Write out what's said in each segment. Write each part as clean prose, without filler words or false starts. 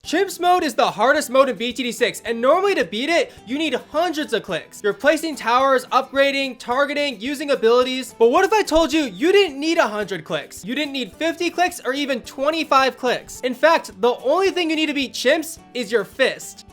Chimps mode is the hardest mode in BTD6, and normally to beat it, you need hundreds of clicks. You're placing towers, upgrading, targeting, using abilities. But what if I told you you didn't need 100 clicks? You didn't need 50 clicks or even 25 clicks. In fact, the only thing you need to beat Chimps is your fist.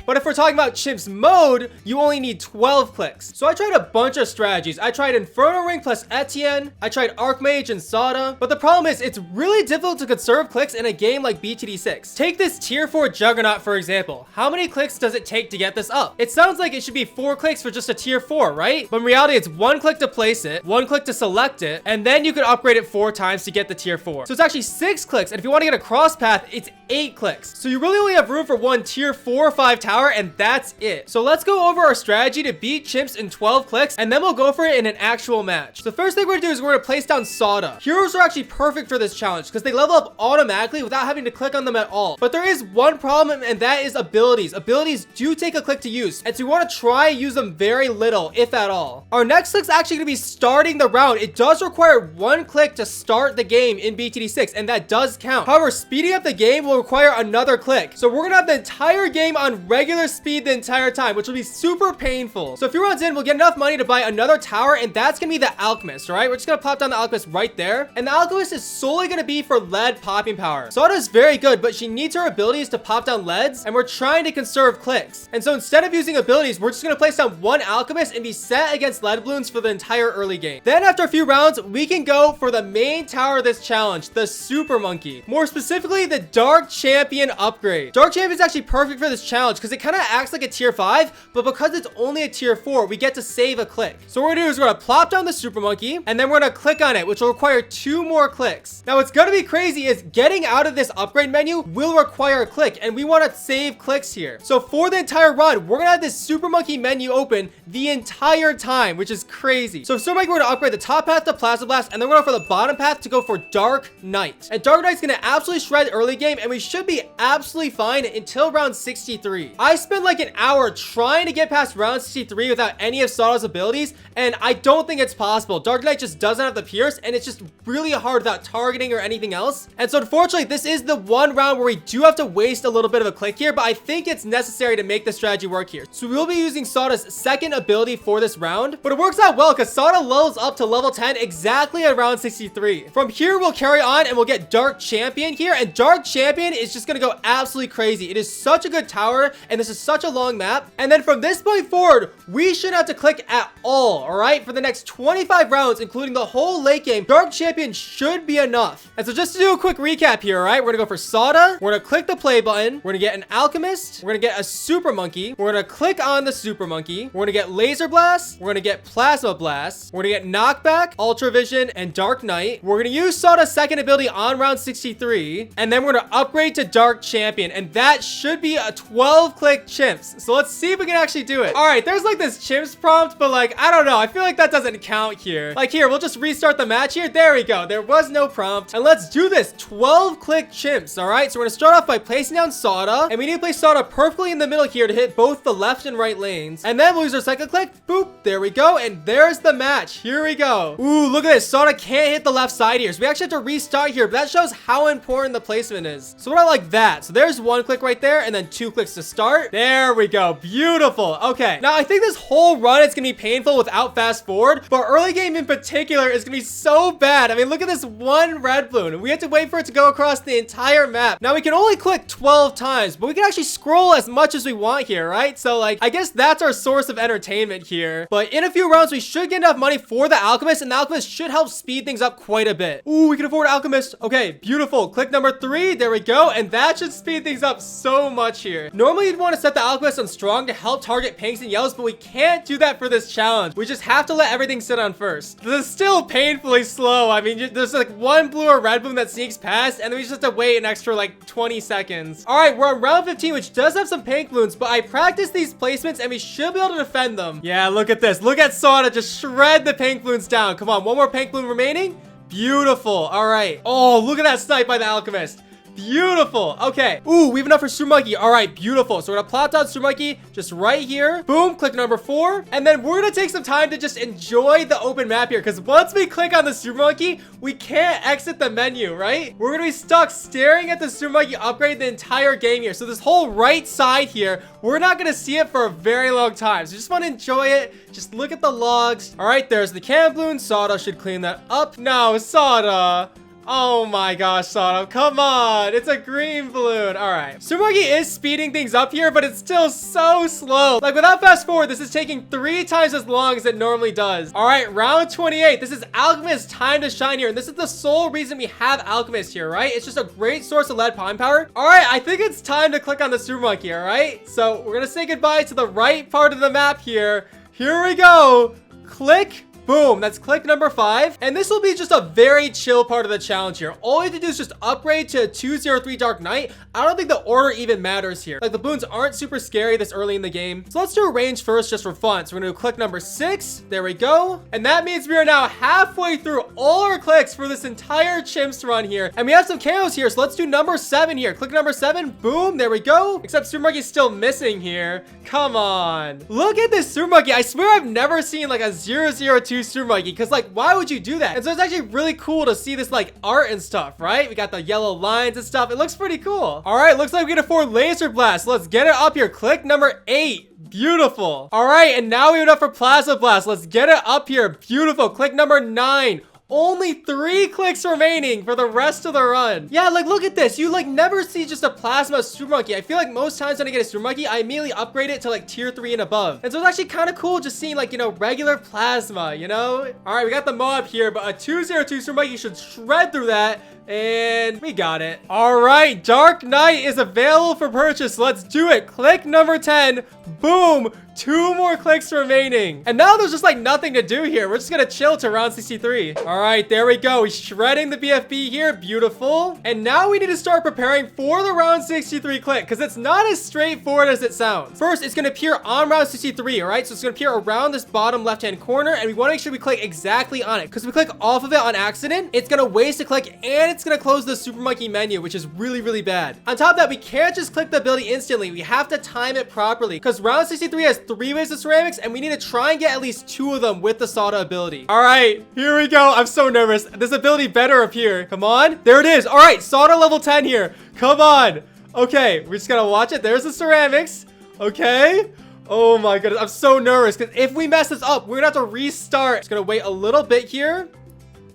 But if we're talking about Chimps mode, you only need 12 clicks. So I tried a bunch of strategies. I tried Inferno Ring plus Etienne. I tried Archmage and Sada. But the problem is, it's really difficult to conserve clicks in a game like BTD6. Take this tier 4 Juggernaut, for example. How many clicks does it take to get this up? It sounds like it should be 4 clicks for just a tier 4, right? But in reality, it's 1 click to place it, 1 click to select it, and then you could upgrade it 4 times to get the tier 4. So it's actually 6 clicks. And if you want to get a cross path, it's 8 clicks. So you really only have room for 1 tier 4 or 5 tower, and that's it. So let's go over our strategy to beat Chimps in 12 clicks, and then we'll go for it in an actual match. The first thing we're gonna do is we're gonna place down Sada. Heroes are actually perfect for this challenge because they level up automatically without having to click on them at all. But there is one problem, and that is abilities. Abilities do take a click to use, and so you want to try use them very little, if at all. Our next click's actually gonna be starting the round. It does require 1 click to start the game in BTD6, and that does count. However, speeding up the game will require another click. So we're gonna have the entire game on regular speed the entire time, which will be super painful. So a few rounds in, we'll get enough money to buy another tower, and that's gonna be the Alchemist. All right, we're just gonna pop down the Alchemist right there, and the Alchemist is solely gonna be for lead popping power. Sada is very good, but she needs her abilities to pop down leads, and we're trying to conserve clicks. And so instead of using abilities, we're just gonna place down 1 Alchemist and be set against lead balloons for the entire early game. Then after a few rounds, we can go for the main tower of this challenge, the Super Monkey. More specifically, the Dark Champion upgrade. Dark Champion is actually perfect for this challenge because it kind of acts like a tier 5, but because it's only a tier 4, we get to save a click. So what we're gonna do is we're gonna plop down the Super Monkey, and then we're gonna click on it, which will require 2 more clicks. Now what's gonna be crazy is getting out of this upgrade menu will require a click, and we want to save clicks here. So for the entire run, we're gonna have this Super Monkey menu open the entire time, which is crazy. So Super Monkey, we're gonna upgrade the top path to Plasma Blast, and then we're going for the bottom path to go for Dark Knight. And Dark Knight's gonna absolutely shred early game, and we should be absolutely fine until round 63. I spent like an hour trying to get past round 63 without any of Sada's abilities, and I don't think it's possible. Dark Knight just doesn't have the pierce, and it's just really hard without targeting or anything else. And so unfortunately, this is the one round where we do have to waste a little bit of a click here, but I think it's necessary to make the strategy work here. So we'll be using Sada's second ability for this round, but it works out well because Sada levels up to level 10 exactly at round 63. From here, we'll carry on and we'll get Dark Champion here, and Dark Champion is just gonna go absolutely crazy. It is such a good tower, and this is such a long map. And then from this point forward, we shouldn't have to click at all right? For the next 25 rounds, including the whole late game, Dark Champion should be enough. And so just to do a quick recap here, all right? We're gonna go for Sada. We're gonna click the play button. We're gonna get an Alchemist. We're gonna get a Super Monkey. We're gonna click on the Super Monkey. We're gonna get Laser Blast. We're gonna get Plasma Blast. We're gonna get Knockback, Ultra Vision, and Dark Knight. We're gonna use Sada's second ability on round 63. And then we're gonna upgrade to Dark Champion. And that should be a 12-click Chimps. So let's see if we can actually do it. All right, there's like this Chimps prompt, but like, I don't know. I feel like that doesn't count here. Like here, we'll just restart the match here. There we go. There was no prompt. And let's do this 12-click Chimps. All right, so we're gonna start off by placing down Sada, and we need to place Sada perfectly in the middle here to hit both the left and right lanes. And then we'll use our second click. Boop. There we go. And there's the match. Here we go. Ooh, look at this. Sada can't hit the left side here. So we actually have to restart here, but that shows how important the placement is. So what I like that. So there's 1 click right there, and then 2 clicks to start. There we go. Beautiful. Okay. Now I think this whole run is gonna be painful without fast forward, but early game in particular is gonna be so bad. I mean, look at this one red balloon. We have to wait for it to go across the entire map. Now we can only click 12 times, but we can actually scroll as much as we want here, right? So like, I guess that's our source of entertainment here. But in a few rounds, we should get enough money for the Alchemist, and the Alchemist should help speed things up quite a bit. Ooh, we can afford Alchemist. Okay, beautiful. Click number 3. There we go. And that should speed things up so much here. Normally, you'd want to set the Alchemist on strong to help target pinks and yellows, but we can't do that for this challenge. We just have to let everything sit on first. This is still painfully slow. I mean, there's like 1 blue or red bloom that sneaks past, and then we just have to wait an extra like 20 seconds. All right, we're on round 15, which does have some pink balloons, but I practiced these placements and we should be able to defend them. Yeah, look at this. Look at Sada just shred the pink balloons down. Come on, 1 more pink balloon remaining. Beautiful. All right. Oh, look at that snipe by the Alchemist. Beautiful. Okay. Ooh, we have enough for Super Monkey. All right, beautiful. So we're gonna plop down Super Monkey just right here. Boom, click number 4. And then we're gonna take some time to just enjoy the open map here, because once we click on the Super Monkey, we can't exit the menu, right? We're gonna be stuck staring at the Super Monkey upgrade the entire game here. So this whole right side here, we're not gonna see it for a very long time. So just wanna enjoy it. Just look at the logs. All right, there's the can balloon. Sada should clean that up. No, Sada. Oh my gosh, Sada, come on. It's a green balloon. All right. Super Monkey is speeding things up here, but it's still so slow. Like, without fast forward, this is taking 3 times as long as it normally does. All right, round 28. This is Alchemist's time to shine here. And this is the sole reason we have Alchemist here, right? It's just a great source of lead prime power. All right, I think it's time to click on the Super Monkey, all right? So we're gonna say goodbye to the right part of the map here. Here we go. Click. Boom, that's click number 5. And this will be just a very chill part of the challenge here. All you have to do is just upgrade to 203 Dark Knight. I don't think the order even matters here. Like, the balloons aren't super scary this early in the game. So let's do a range first just for fun. So we're gonna do click number 6. There we go. And that means we are now halfway through all our clicks for this entire Chimps run here. And we have some camos here. So let's do number 7 here. Click number 7. Boom, there we go. Except Super Monkey's still missing here. Come on. Look at this Super Monkey. I swear I've never seen like a 002 Super Monkey, because like, why would you do that? And so it's actually really cool to see this like art and stuff, right? We got the yellow lines and stuff. It looks pretty cool. All right, looks like we can afford laser blast. Let's get it up here. Click number 8. Beautiful. All right, and now we have enough for plasma blast. Let's get it up here. Beautiful. Click number 9. Only 3 clicks remaining for the rest of the run. Yeah, like, look at this. You like never see just a plasma Super Monkey. I feel like most times when I get a Super Monkey, I immediately upgrade it to like tier 3 and above. And so it's actually kind of cool just seeing like, you know, regular plasma, you know? All right, we got the mob here, but a 202 Super Monkey should shred through that. And we got it. All right, Dark Knight is available for purchase. Let's do it. Click number 10. Boom. 2 more clicks remaining. And now there's just like nothing to do here. We're just gonna chill to round 63. All right, there we go. He's shredding the BFB here. Beautiful. And now we need to start preparing for the round 63 click, because it's not as straightforward as it sounds. First, it's gonna appear on round 63, all right? So it's gonna appear around this bottom left-hand corner, and we wanna make sure we click exactly on it, because if we click off of it on accident, it's gonna waste a click, and it's gonna close the Super Monkey menu, which is really, really bad. On top of that, we can't just click the ability instantly. We have to time it properly, because round 63 has 3 waves of ceramics, and we need to try and get at least 2 of them with the Sada ability. All right, here we go. I'm so nervous. This ability better appear. Come on. There it is. All right, Sada level 10 here. Come on. Okay, we're just gonna watch it. There's the ceramics. Okay. Oh my goodness. I'm so nervous, because if we mess this up, we're gonna have to restart. Just gonna wait a little bit here.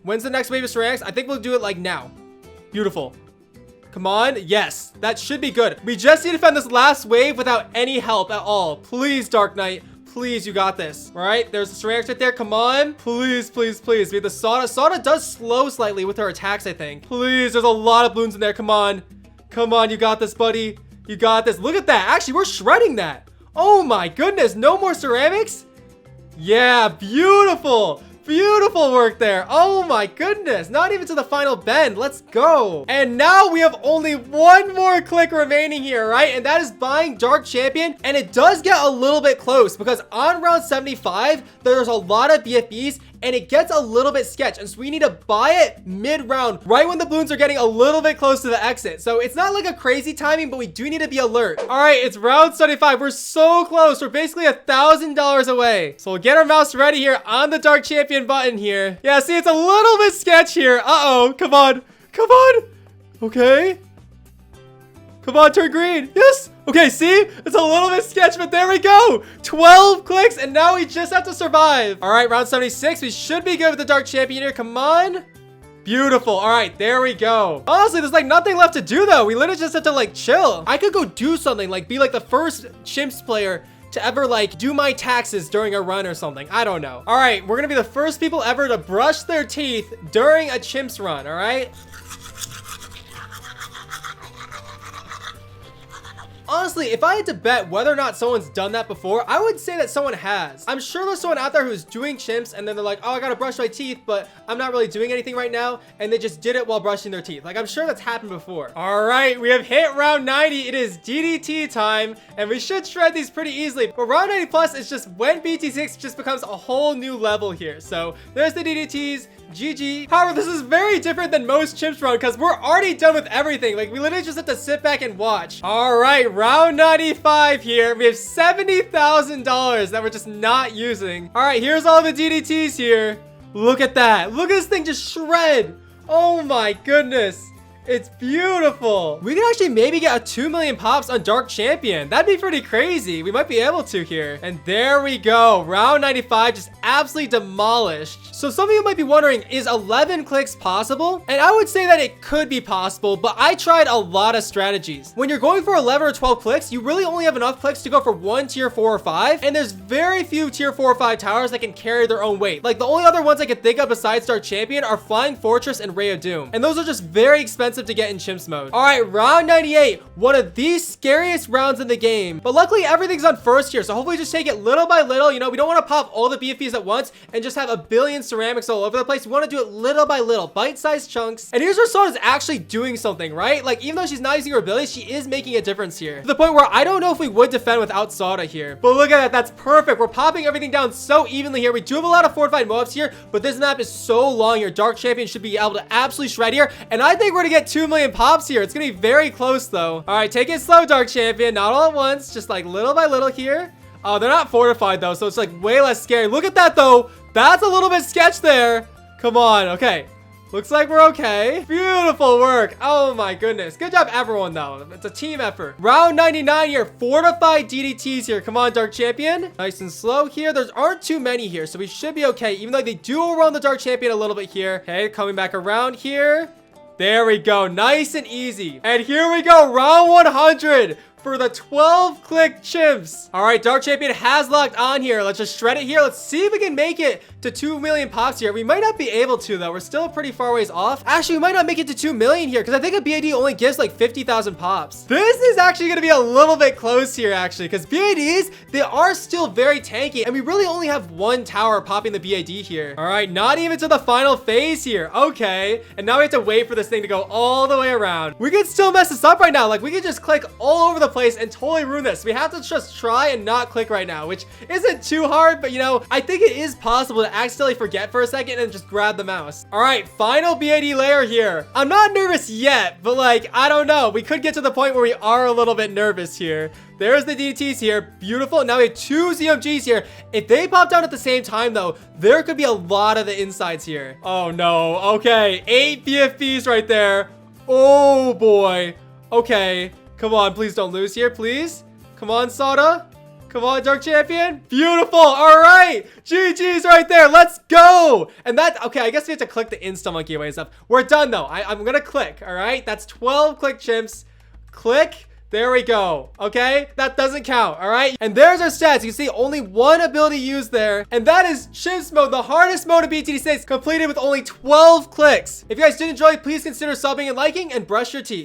When's the next wave of ceramics? I think we'll do it like now. Beautiful. Come on. Yes, that should be good. We just need to find this last wave without any help at all. Please, Dark Knight. Please, you got this. All right, there's the ceramics right there. Come on. Please, please, please. We have the Sada. Sada does slow slightly with her attacks, I think. Please, there's a lot of balloons in there. Come on. Come on, you got this, buddy. You got this. Look at that. Actually, we're shredding that. Oh my goodness. No more ceramics? Yeah, beautiful. Beautiful work there. Oh my goodness. Not even to the final bend. Let's go. And now we have only 1 more click remaining here, right? And that is buying Dark Champion. And it does get a little bit close, because on round 75, there's a lot of BFBs, and it gets a little bit sketch. And so we need to buy it mid-round, right when the balloons are getting a little bit close to the exit. So it's not like a crazy timing, but we do need to be alert. All right, it's round 75. We're so close. We're basically $1,000 away. So we'll get our mouse ready here on the Dark Champion button here. Yeah, see, it's a little bit sketch here. Uh-oh, come on. Come on. Okay. Come on, turn green. Yes. Okay, see? It's a little bit sketch, but there we go. 12 clicks, and now we just have to survive. All right, round 76. We should be good with the Dark Champion here. Come on. Beautiful. All right, there we go. Honestly, there's like nothing left to do, though. We literally just have to like chill. I could go do something, like be like the first Chimps player to ever like do my taxes during a run or something. I don't know. All right, we're gonna be the first people ever to brush their teeth during a Chimps run, all right? honestly, if I had to bet whether or not someone's done that before, I would say that someone has. I'm sure there's someone out there who's doing chimps and then they're like, oh, I gotta brush my teeth, but I'm not really doing anything right now, and they just did it while brushing their teeth. Like, I'm sure that's happened before. All right, we have hit round 90. It is DDT time, and we should shred these pretty easily. But round 90 plus is just when BT6 just becomes a whole new level here. So there's the DDTs. GG. However, this is very different than most chimps run because we're already done with everything. Like, we literally just have to sit back and watch. All right, round 95 here. We have $70,000 that we're just not using. All right, here's all the DDTs here. Look at that. Look at this thing just shred. Oh my goodness. It's beautiful. We can actually maybe get a 2 million pops on Dark Champion. That'd be pretty crazy. We might be able to here. And there we go. Round 95 just absolutely demolished. So some of you might be wondering, is 11 clicks possible? And I would say that it could be possible, but I tried a lot of strategies. When you're going for 11 or 12 clicks, you really only have enough clicks to go for one tier 4 or 5. And there's very few tier 4 or 5 towers that can carry their own weight. Like, the only other ones I could think of besides Dark Champion are Flying Fortress and Ray of Doom. And those are just very expensive to get in chimps mode. All right, round 98, one of the scariest rounds in the game, but luckily everything's on first here, so hopefully just take it little by little. You know, we don't want to pop all the BFBs at once and just have a billion ceramics all over the place. We want to do it little by little, bite-sized chunks. And here's where Soda's actually doing something, right? Like, even though she's not using her abilities, she is making a difference here, to the point where I don't know if we would defend without Soda here. But look at that, that's perfect. We're popping everything down so evenly here. We do have a lot of fortified mobs here, but this map is so long here. Dark Champion should be able to absolutely shred here, and I think we're gonna get 2 million pops here. It's gonna be very close though. All right, take it slow, Dark Champion. Not all at once, just like little by little here. Oh, they're not fortified though, so it's like way less scary. Look at that though. That's a little bit sketch there. Come on, okay. Looks like we're okay. Beautiful work. Oh my goodness. Good job, everyone, though. It's a team effort. Round 99 here. Fortified DDTs here. Come on, Dark Champion. Nice and slow here. There aren't too many here, so we should be okay, even though they do run the Dark Champion a little bit here. Okay, coming back around here. There we go. Nice and easy. And here we go. Round 100 for the 12-click chimps. All right, Dark Champion has locked on here. Let's just shred it here. Let's see if we can make it to 2 million pops here. We might not be able to, though. We're still pretty far ways off. Actually, we might not make it to 2 million here because I think a BAD only gives like 50,000 pops. This is actually going to be a little bit close here, actually, because BADs, they are still very tanky, and we really only have one tower popping the BAD here. All right, not even to the final phase here. Okay, and now we have to wait for this thing to go all the way around. We could still mess this up right now. Like, we could just click all over the place and totally ruin this. We have to just try and not click right now, which isn't too hard, but you know, I think it is possible to accidentally forget for a second and just grab the mouse. All right, final BAD layer here. I'm not nervous yet, but like, I don't know. We could get to the point where we are a little bit nervous here. There's the DDTs here. Beautiful. Now we have 2 ZMGs here. If they pop down at the same time, though, there could be a lot of the insides here. Oh, no. Okay. 8 BFBs right there. Oh, boy. Okay. Come on. Please don't lose here, please. Come on, Soda. Come on, Dark Champion. Beautiful. All right. GG's right there. Let's go. And that, okay, I guess we have to click the Insta Monkey away and stuff. We're done, though. I'm going to click. All right. That's 12 click chimps. Click. There we go. Okay, that doesn't count. All right, and there's our stats. You can see only one ability used there, and that is Chimps mode, the hardest mode of BTD6, completed with only 12 clicks. If you guys did enjoy, please consider subbing and liking, and brush your teeth.